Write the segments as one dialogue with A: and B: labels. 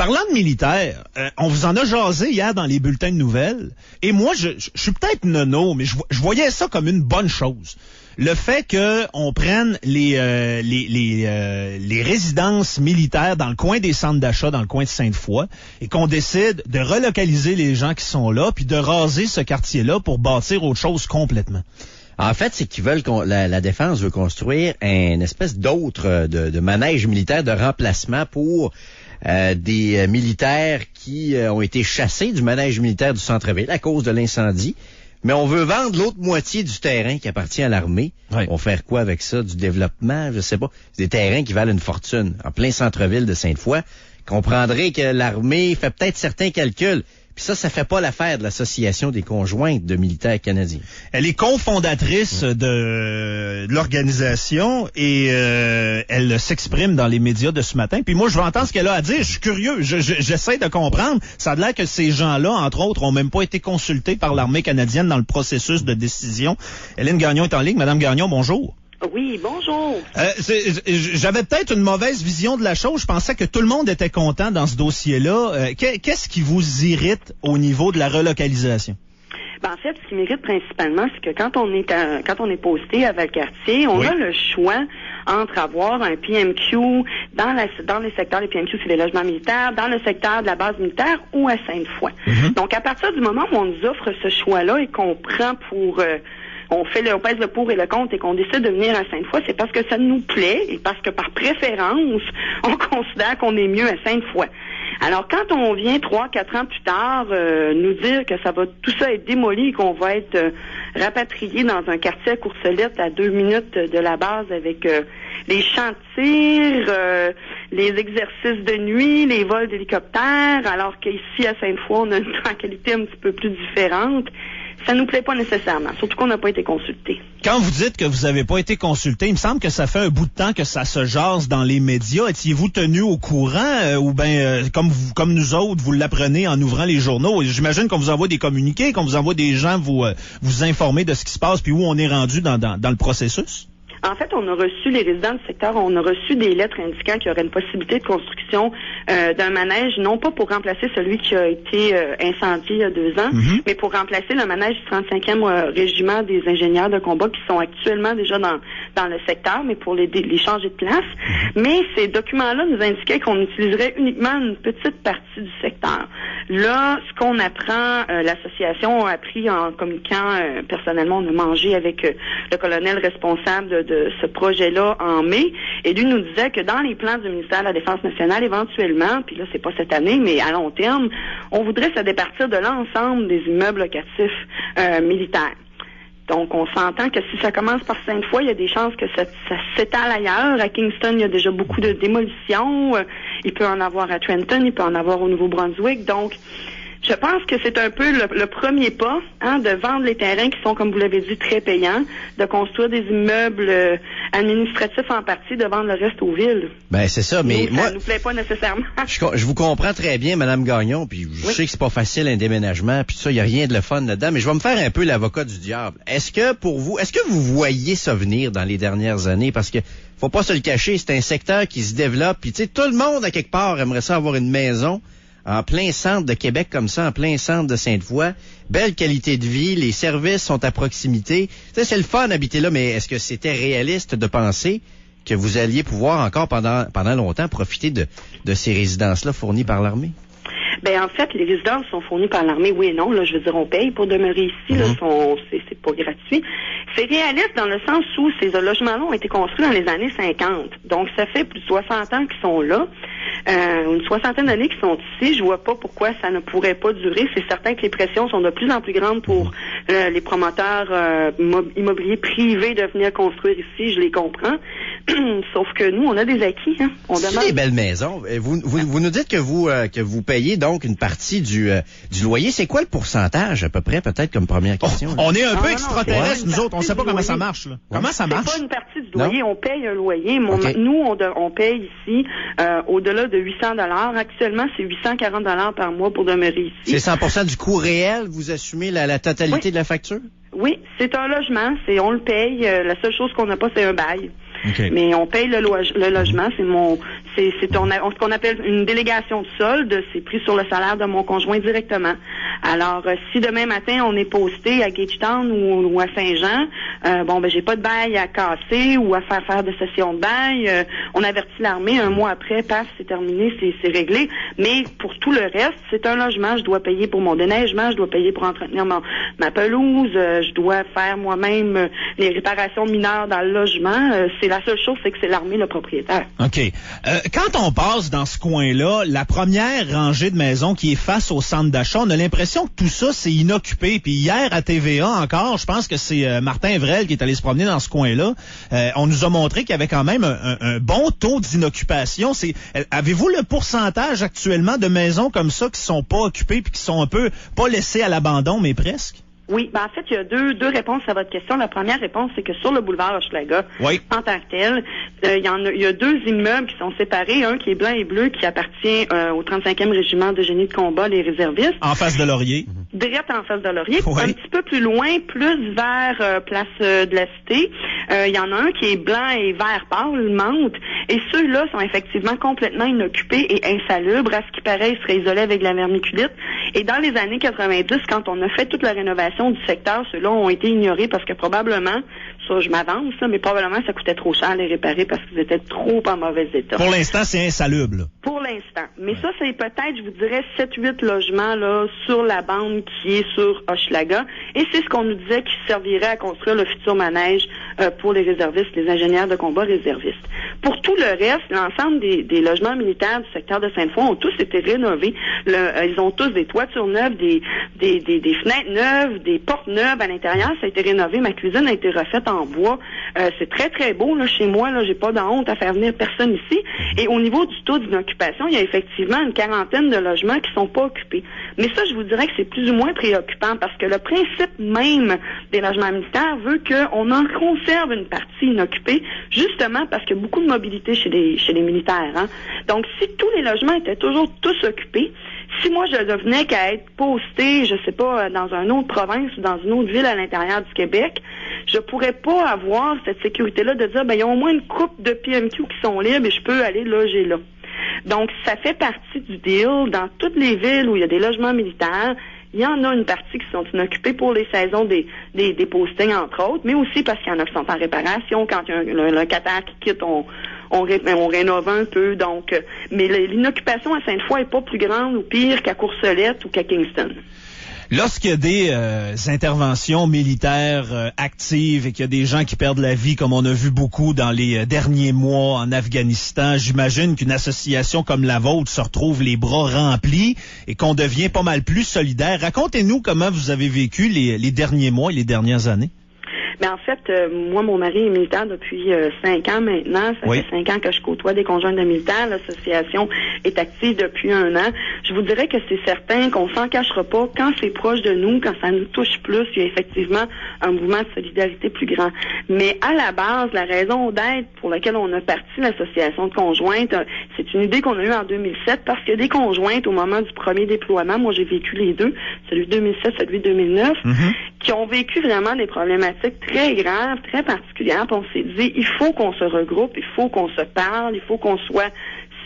A: Parlant de militaires, on vous en a jasé hier dans les bulletins de nouvelles. Et moi, je suis peut-être nono, mais je voyais ça comme une bonne chose. Le fait qu'on prenne les résidences militaires dans le coin des centres d'achat, dans le coin de Sainte-Foy, et qu'on décide de relocaliser les gens qui sont là, puis de raser ce quartier-là pour bâtir autre chose complètement.
B: En fait, c'est qu'ils veulent la défense veut construire une espèce d'autre de manège militaire de remplacement pour des militaires qui ont été chassés du manège militaire du centre-ville à cause de l'incendie. Mais on veut vendre l'autre moitié du terrain qui appartient à l'armée. Oui. On va faire quoi avec ça? Du développement? Je sais pas. C'est des terrains qui valent une fortune. En plein centre-ville de Sainte-Foy. Comprendrez que l'armée fait peut-être certains calculs. Puis ça fait pas l'affaire de l'Association des conjointes de militaires canadiens. Elle est cofondatrice de l'organisation et elle s'exprime dans les médias de ce matin. Puis moi, je vais entendre ce qu'elle a à dire. Je suis curieux. J'essaie de comprendre. Ça a l'air que ces gens-là, entre autres, ont même pas été consultés par l'armée canadienne dans le processus de décision. Hélène Gagnon est en ligne. Madame Gagnon, bonjour.
C: Oui, bonjour.
A: J'avais peut-être une mauvaise vision de la chose. Je pensais que tout le monde était content dans ce dossier-là. Qu'est-ce qui vous irrite au niveau de la relocalisation?
C: En fait, ce qui m'irrite principalement, c'est que quand on est posté à Valcartier, on a le choix entre avoir un PMQ dans les secteurs des PMQ, c'est les logements militaires, dans le secteur de la base militaire ou à Sainte-Foy. Mm-hmm. Donc, à partir du moment où on nous offre ce choix-là et qu'on prend pour... on pèse le pour et le contre et qu'on décide de venir à Sainte-Foy, c'est parce que ça nous plaît et parce que par préférence, on considère qu'on est mieux à Sainte-Foy. Alors, quand on vient 3-4 ans plus tard nous dire que tout ça est démoli et qu'on va être rapatrié dans un quartier à Courcelette à 2 minutes de la base avec les champs de tir, les exercices de nuit, les vols d'hélicoptères, alors qu'ici à Sainte-Foy, on a une tranquillité un petit peu plus différente. Ça nous plaît pas nécessairement, surtout qu'on n'a pas été consulté.
A: Quand vous dites que vous n'avez pas été consulté, il me semble que ça fait un bout de temps que ça se jase dans les médias. Étiez-vous tenu au courant ou bien comme nous autres, vous l'apprenez en ouvrant les journaux? J'imagine qu'on vous envoie des communiqués, qu'on vous envoie des gens vous informer de ce qui se passe puis où on est rendu dans le processus?
C: En fait, on a reçu, les résidents du secteur, on a reçu des lettres indiquant qu'il y aurait une possibilité de construction d'un manège, non pas pour remplacer celui qui a été incendié il y a 2 ans, mais pour remplacer le manège du 35e régiment des ingénieurs de combat qui sont actuellement déjà dans le secteur, mais pour les changer de place. Mais ces documents-là nous indiquaient qu'on utiliserait uniquement une petite partie du secteur. Là, ce qu'on apprend, l'association a appris en communiquant, personnellement, on a mangé avec le colonel responsable de ce projet-là en mai, et lui nous disait que dans les plans du ministère de la Défense nationale, éventuellement, puis là, c'est pas cette année, mais à long terme, on voudrait se départir de l'ensemble des immeubles locatifs militaires. Donc, on s'entend que si ça commence par Sainte-Foy, il y a des chances que ça s'étale ailleurs. À Kingston, il y a déjà beaucoup de démolitions. Il peut en avoir à Trenton, il peut en avoir au Nouveau-Brunswick. Donc, je pense que c'est un peu le premier pas, de vendre les terrains qui sont, comme vous l'avez dit, très payants, de construire des immeubles administratifs en partie, de vendre le reste aux villes.
B: Ben c'est ça, mais moi,
C: ça nous plaît pas nécessairement.
B: Je vous comprends très bien, Madame Gagnon, puis je sais que c'est pas facile un déménagement, puis ça, il y a rien de le fun là-dedans, mais je vais me faire un peu l'avocat du diable. Est-ce que vous voyez ça venir dans les dernières années, parce que faut pas se le cacher, c'est un secteur qui se développe, puis tu sais, tout le monde à quelque part aimerait ça avoir une maison en plein centre de Québec comme ça, en plein centre de Sainte-Foy. Belle qualité de vie, les services sont à proximité. Ça, c'est le fun d'habiter là, mais est-ce que c'était réaliste de penser que vous alliez pouvoir encore pendant longtemps profiter de ces résidences-là fournies par l'armée?
C: Ben en fait, les résidences sont fournies par l'armée, oui et non. Là, je veux dire, on paye pour demeurer ici. Là, c'est pas gratuit. C'est réaliste dans le sens où ces logements-là ont été construits dans les années 50. Donc, ça fait plus de 60 ans qu'ils sont là. Une soixantaine d'années qu'ils sont ici. Je vois pas pourquoi ça ne pourrait pas durer. C'est certain que les pressions sont de plus en plus grandes pour les promoteurs immobiliers privés de venir construire ici. Je les comprends. Sauf que nous, on a des acquis. On demande...
B: C'est des belles maisons. Vous nous dites que vous payez donc une partie du loyer. C'est quoi le pourcentage à peu près, peut-être comme première question?
A: On est un peu extraterrestres, nous autres. On sait pas comment ça marche. Là.
B: Ouais.
A: Comment ça marche?
C: C'est pas une partie du loyer. On paye un loyer. Nous, on paye ici au-delà de 800 $. Actuellement, c'est 840 $ par mois pour demeurer ici.
B: C'est 100% du coût réel? Vous assumez la totalité de la facture?
C: Oui, c'est un logement. On le paye. La seule chose qu'on n'a pas, c'est un bail.
A: Okay.
C: Mais on paye le logement. C'est ce qu'on appelle une délégation de solde. C'est pris sur le salaire de mon conjoint directement. Alors, si demain matin, on est posté à Gagetown ou à Saint-Jean, j'ai pas de bail à casser ou à faire de session de bail. On avertit l'armée, un mois après, paf, c'est terminé, c'est réglé. Mais pour tout le reste, c'est un logement. Je dois payer pour mon déneigement, je dois payer pour entretenir ma pelouse, je dois faire moi-même les réparations mineures dans le logement. C'est la seule chose, c'est que c'est l'armée le propriétaire.
A: OK. Quand on passe dans ce coin-là, la première rangée de maisons qui est face au centre d'achat, on a l'impression que tout ça, c'est inoccupé. Puis hier, à TVA encore, je pense que c'est Martin Evrel qui est allé se promener dans ce coin-là. On nous a montré qu'il y avait quand même un bon taux d'inoccupation. Avez-vous le pourcentage actuellement de maisons comme ça qui sont pas occupées puis qui sont un peu pas laissées à l'abandon, mais presque?
C: Oui, en fait, il y a deux réponses à votre question. La première réponse, c'est que sur le boulevard Hochelaga, en tant que tel, il y a deux immeubles qui sont séparés. Un qui est blanc et bleu, qui appartient au 35e régiment de génie de combat, les réservistes.
A: En face de Laurier.
C: Direct en face de Laurier.
A: Oui.
C: Un petit peu plus loin, plus vers place de la Cité, il y en a un qui est blanc et vert pâle, menthe. Et ceux-là sont effectivement complètement inoccupés et insalubres. À ce qui paraît, ils seraient isolés avec de la vermiculite. Et dans les années 90, quand on a fait toute la rénovation du secteur, ceux-là ont été ignorés parce que probablement, ça je m'avance, mais probablement ça coûtait trop cher à les réparer parce qu'ils étaient trop en mauvais état.
A: Pour l'instant, c'est insalubre, là.
C: Pour l'instant. Mais ça, c'est peut-être, je vous dirais, 7-8 logements là sur la bande qui est sur Hochelaga. Et c'est ce qu'on nous disait qui servirait à construire le futur manège pour les réservistes, les ingénieurs de combat réservistes. Pour tout le reste, l'ensemble des logements militaires du secteur de Sainte-Foy ont tous été rénovés. Ils ont tous des toitures neuves, des fenêtres neuves, des portes neuves à l'intérieur. Ça a été rénové. Ma cuisine a été refaite en bois. C'est très, très beau. Là, chez moi, là, j'ai pas de honte à faire venir personne ici. Et au niveau du taux d'inoccupation, il y a effectivement une quarantaine de logements qui sont pas occupés. Mais ça, je vous dirais que c'est plus ou moins préoccupant parce que le principe même des logements militaires veut qu'on en conserve une partie inoccupée, justement parce qu'il y a beaucoup de mobilité chez les militaires. Hein. Donc, si tous les logements étaient toujours tous occupés, si moi je devenais qu'à être posté, je sais pas, dans une autre province ou dans une autre ville à l'intérieur du Québec, je pourrais pas avoir cette sécurité-là de dire, il y a au moins une couple de PMQ qui sont libres et je peux aller loger là. Donc, ça fait partie du deal. Dans toutes les villes où il y a des logements militaires, il y en a une partie qui sont inoccupées pour les saisons des postings, entre autres, mais aussi parce qu'il y en a qui sont en réparation. Quand il y a un locataire qui quitte, on rénove un peu. Donc, mais l'inoccupation à Sainte-Foy est pas plus grande ou pire qu'à Courcelette ou qu'à Kingston.
A: Lorsqu'il y a des interventions militaires actives et qu'il y a des gens qui perdent la vie, comme on a vu beaucoup dans les derniers mois en Afghanistan, j'imagine qu'une association comme la vôtre se retrouve les bras remplis et qu'on devient pas mal plus solidaire. Racontez-nous comment vous avez vécu les derniers mois et les dernières années.
C: Mais en fait, moi, mon mari est militaire depuis 5 ans maintenant. Ça fait 5 ans que je côtoie des conjoints de militaires. L'association est active depuis 1 an. Je vous dirais que c'est certain qu'on s'en cachera pas. Quand c'est proche de nous, quand ça nous touche plus, il y a effectivement un mouvement de solidarité plus grand. Mais à la base, la raison d'être pour laquelle on a parti l'association de conjointes, c'est une idée qu'on a eue en 2007 parce qu'il y a des conjointes au moment du premier déploiement. Moi, j'ai vécu les deux, celui de 2007, celui de 2009, qui ont vécu vraiment des problématiques très grave, très particulière. Puis on s'est dit, il faut qu'on se regroupe, il faut qu'on se parle, il faut qu'on soit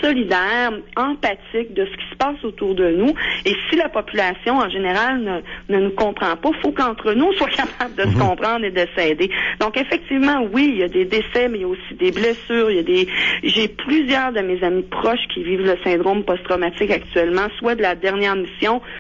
C: solidaire, empathique de ce qui se passe autour de nous. Et si la population, en général, ne nous comprend pas, il faut qu'entre nous, on soit capable de se comprendre et de s'aider. Donc, effectivement, oui, il y a des décès, mais il y a aussi des blessures. J'ai plusieurs de mes amis proches qui vivent le syndrome post-traumatique actuellement, soit de la dernière mission,